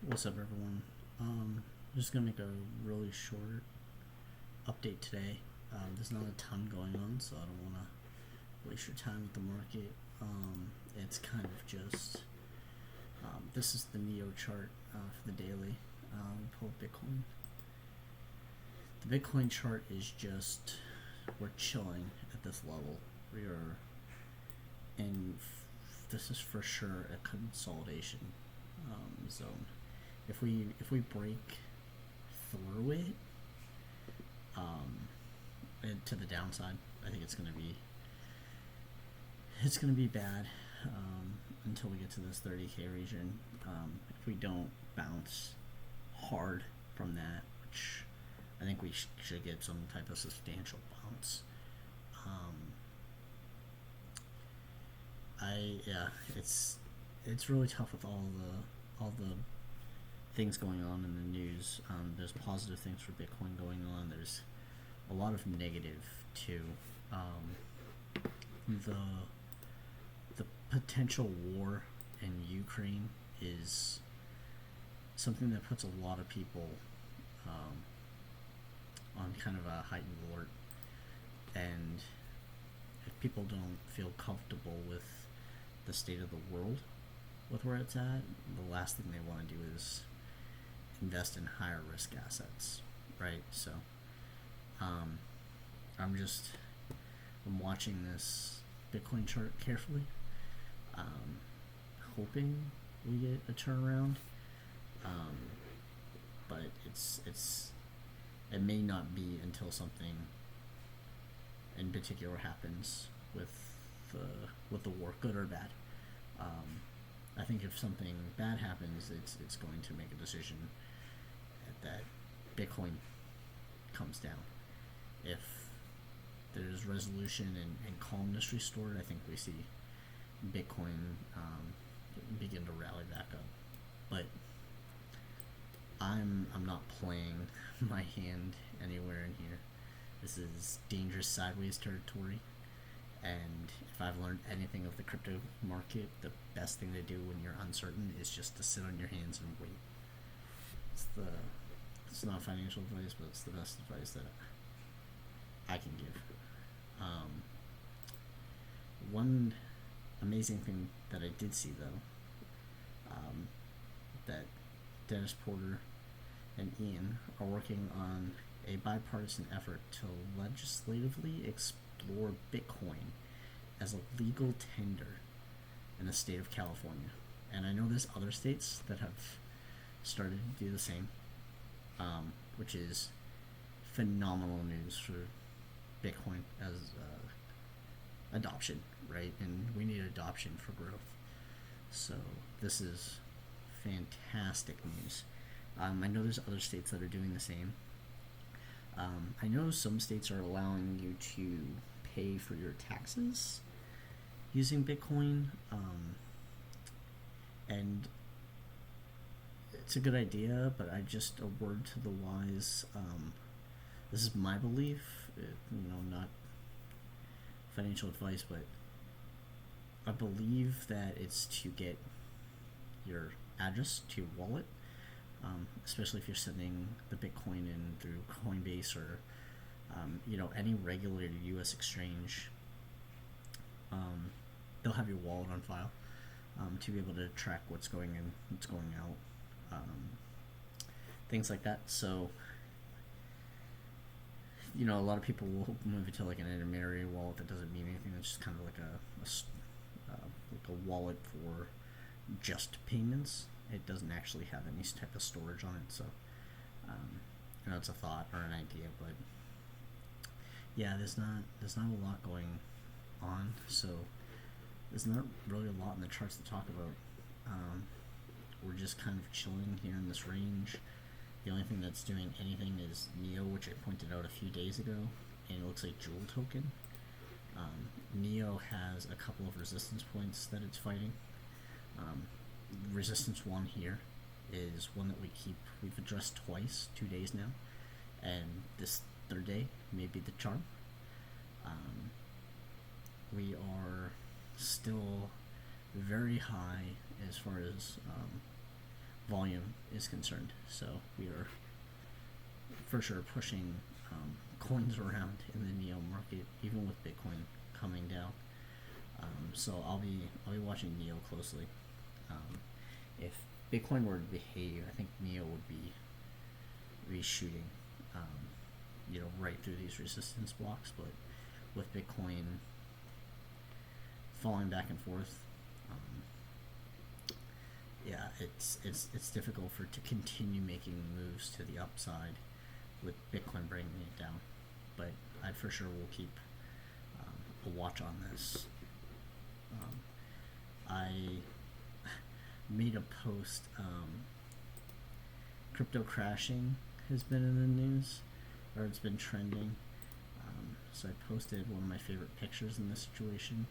What's up, everyone? I'm just gonna make a really short update today. There's not a ton going on, so I don't want to waste your time with the market. It's kind of just this is the Neo chart for the daily. Pull up Bitcoin. The Bitcoin chart is just we're chilling at this level. We are in. This is for sure a consolidation zone. If we break through it and to the downside, I think it's gonna be bad until we get to this 30K region. If we don't bounce hard from that, which I think we should get some type of substantial bounce. It's really tough with all the things going on in the news. There's positive things for Bitcoin going on. There's a lot of negative too. The the potential war in Ukraine is something that puts a lot of people on kind of a heightened alert, and if people don't feel comfortable with the state of the world, with where it's at, the last thing they want to do is invest in higher risk assets, right? So I'm watching this Bitcoin chart carefully, hoping we get a turnaround, but it may not be until something in particular happens with the war, good or bad. I think if something bad happens, it's going to make a decision that Bitcoin comes down. If there's resolution and calmness restored, I think we see Bitcoin begin to rally back up. But I'm not playing my hand anywhere in here. This is dangerous sideways territory. And if I've learned anything of the crypto market, the best thing to do when you're uncertain is just to sit on your hands and wait. It's not financial advice, but it's the best advice that I can give. One amazing thing that I did see, though, that Dennis Porter and Ian are working on a bipartisan effort to legislatively explore Bitcoin as a legal tender in the state of California. And I know there's other states that have started to do the same, which is phenomenal news for Bitcoin as adoption, right? And we need adoption for growth. So this is fantastic news. I know there's other states that are doing the same. I know some states are allowing you to pay for your taxes using Bitcoin, and it's a good idea, but a word to the wise. This is my belief, not financial advice, but I believe that it's to get your address to your wallet, especially if you're sending the Bitcoin in through Coinbase or any regulated U.S. exchange. They'll have your wallet on file to be able to track what's going in, what's going out, things like that. So a lot of people will move it to like an intermediary wallet that doesn't mean anything. It's just kind of like a wallet for just payments. It doesn't actually have any type of storage on it. So it's a thought or an idea, but yeah, there's not a lot going on. So there's not really a lot in the charts to talk about. We're just kind of chilling here in this range. The only thing that's doing anything is Neo, which I pointed out a few days ago, and it looks like Jewel token. Neo has a couple of resistance points that it's fighting. Resistance 1 here is one that we've addressed twice, 2 days now, and this third day may be the charm. We are still very high as far as volume is concerned. So we are for sure pushing coins around in the neo market, even with Bitcoin coming down. So I'll be watching neo closely. If Bitcoin were to behave, I think neo would be reshooting, right through these resistance blocks. But with Bitcoin falling back and forth, it's difficult for it to continue making moves to the upside with Bitcoin bringing it down. But I for sure will keep a watch on this. I made a post. Crypto crashing has been in the news, or it's been trending. So I posted one of my favorite pictures in this situation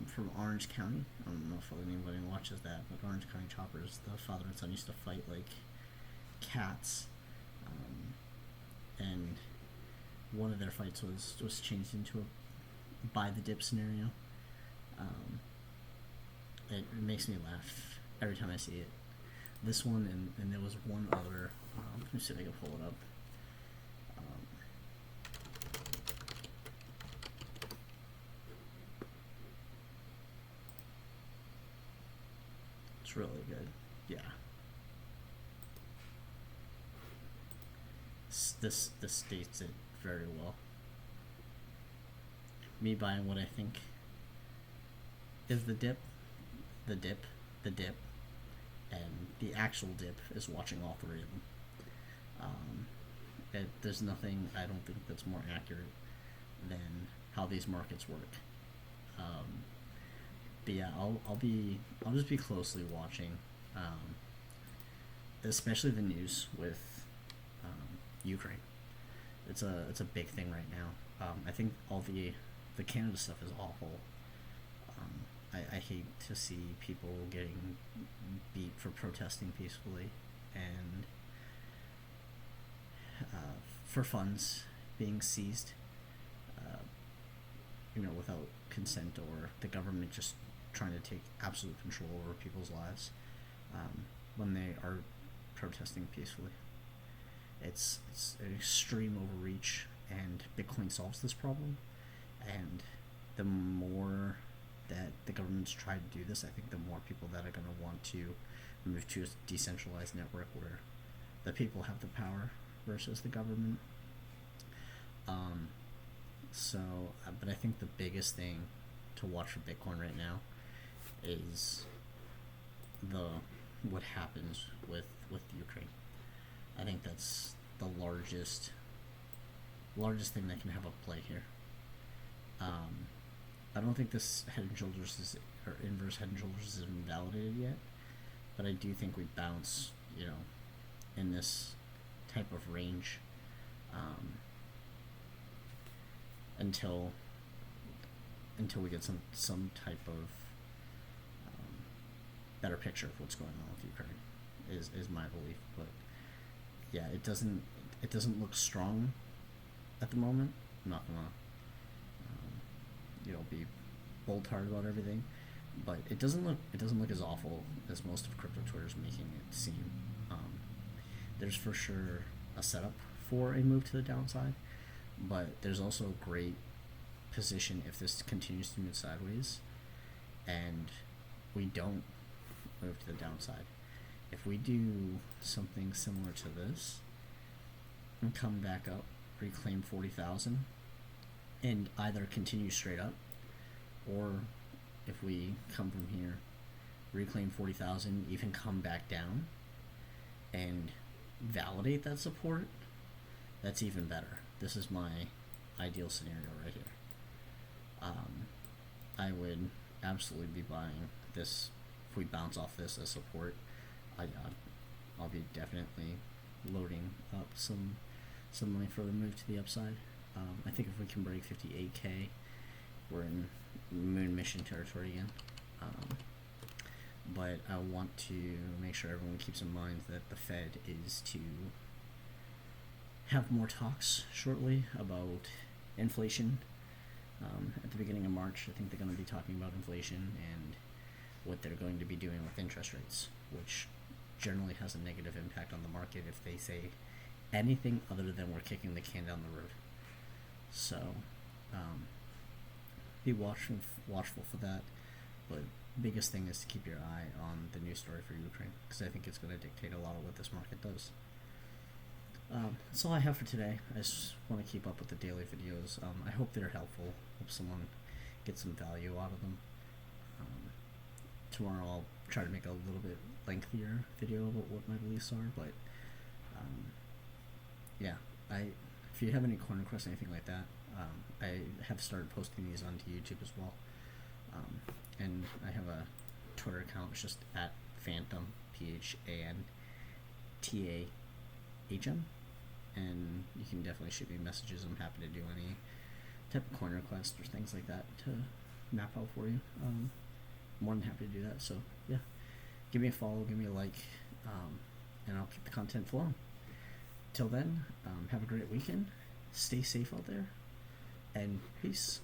from Orange County. I don't know if anybody watches that, but Orange County choppers, the father and son used to fight like cats, and one of their fights was changed into a buy the dip scenario. It makes me laugh every time I see it. This one and there was one other. Let me see if I can pull it up. It's really good. Yeah. This states it very well. Me buying what I think is the dip, and the actual dip is watching all three of them. There's nothing I don't think that's more accurate than how these markets work. But yeah, I'll just be closely watching, especially the news with Ukraine. It's a big thing right now. I think all the Canada stuff is awful. I hate to see people getting beat for protesting peacefully, and for funds being seized, without consent, or the government just trying to take absolute control over people's lives when they are protesting peacefully. It's an extreme overreach, and Bitcoin solves this problem. And the more that the government's tried to do this, I think the more people that are going to want to move to a decentralized network where the people have the power versus the government. But I think the biggest thing to watch for Bitcoin right now is what happens with Ukraine. I think that's the largest thing that can have a play here. I don't think this head and shoulders or inverse head and shoulders is invalidated yet, but I do think we bounce, in this type of range, until we get some type of better picture of what's going on with Ukraine, is my belief. But yeah, it doesn't look strong at the moment. I'm not gonna be bold-hearted about everything, but it doesn't look as awful as most of crypto Twitter's making it seem. There's for sure a setup for a move to the downside, but there's also a great position if this continues to move sideways and we don't move to the downside. If we do something similar to this and come back up, reclaim 40,000, and either continue straight up, or if we come from here, reclaim 40,000, even come back down and validate that support, that's even better. This is my ideal scenario right here. I would absolutely be buying this. If we bounce off this as support, I'll be definitely loading up some money for the move to the upside. I think if we can break 58k, we're in moon mission territory again. But I want to make sure everyone keeps in mind that the Fed is to have more talks shortly about inflation. At the beginning of March, I think they're going to be talking about inflation and what they're going to be doing with interest rates, which generally has a negative impact on the market if they say anything other than we're kicking the can down the road. So be watchful for that. But biggest thing is to keep your eye on the news story for Ukraine, because I think it's going to dictate a lot of what this market does. That's all I have for today. I just want to keep up with the daily videos. I hope they're helpful. Hope someone gets some value out of them. Tomorrow I'll try to make a little bit lengthier video about what my beliefs are, but yeah, if you have any corner requests, anything like that, I have started posting these onto YouTube as well. And I have a Twitter account. It's just at Phantom, PHANTAHM, and you can definitely shoot me messages. I'm happy to do any type of coin request or things like that to map out for you. More than happy to do that. So yeah, give me a follow, give me a like, and I'll keep the content flowing. Till then, have a great weekend. Stay safe out there, and peace.